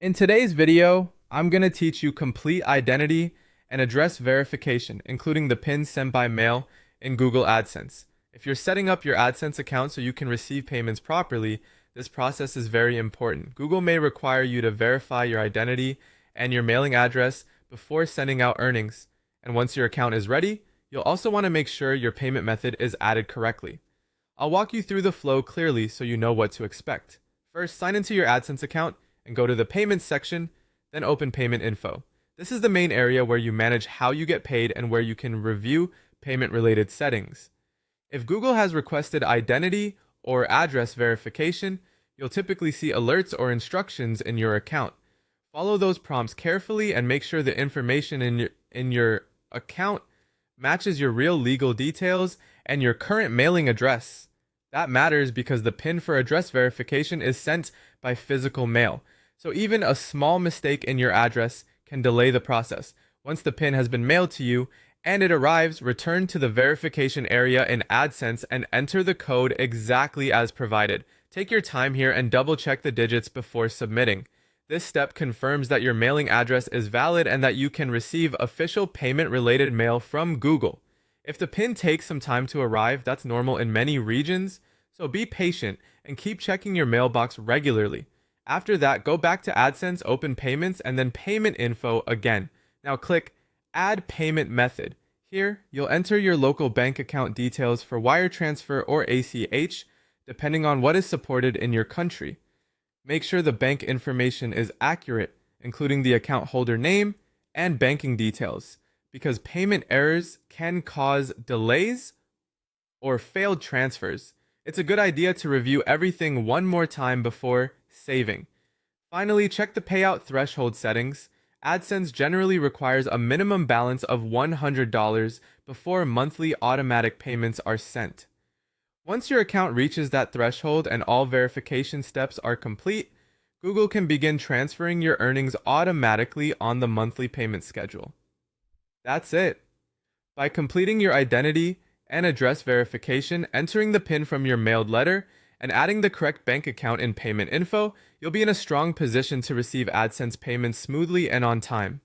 In today's video, I'm going to teach you complete identity and address verification, including the PIN sent by mail in Google AdSense. If you're setting up your AdSense account so you can receive payments properly, this process is very important. Google may require you to verify your identity and your mailing address before sending out earnings. And once your account is ready, you'll also want to make sure your payment method is added correctly. I'll walk you through the flow clearly so you know what to expect. First, sign into your AdSense account and go to the payments section, then open payment info. This is the main area where you manage how you get paid and where you can review payment related settings. If Google has requested identity or address verification, you'll typically see alerts or instructions in your account. Follow those prompts carefully and make sure the information in your account matches your real legal details and your current mailing address. That matters because the PIN for address verification is sent by physical mail. So even a small mistake in your address can delay the process. Once the PIN has been mailed to you and it arrives, return to the verification area in AdSense and enter the code exactly as provided. Take your time here and double check the digits before submitting. This step confirms that your mailing address is valid and that you can receive official payment-related mail from Google. If the PIN takes some time to arrive, that's normal in many regions, so be patient and keep checking your mailbox regularly. After that, go back to AdSense, open payments, and then payment info again. Now click Add Payment Method. Here, you'll enter your local bank account details for wire transfer or ACH, depending on what is supported in your country. Make sure the bank information is accurate, including the account holder name and banking details, because payment errors can cause delays or failed transfers. It's a good idea to review everything one more time before saving. Finally, check the payout threshold settings. AdSense generally requires a minimum balance of $100 before monthly automatic payments are sent. Once your account reaches that threshold and all verification steps are complete, Google can begin transferring your earnings automatically on the monthly payment schedule. That's it. By completing your identity and address verification, entering the PIN from your mailed letter, and adding the correct bank account in payment info, you'll be in a strong position to receive AdSense payments smoothly and on time.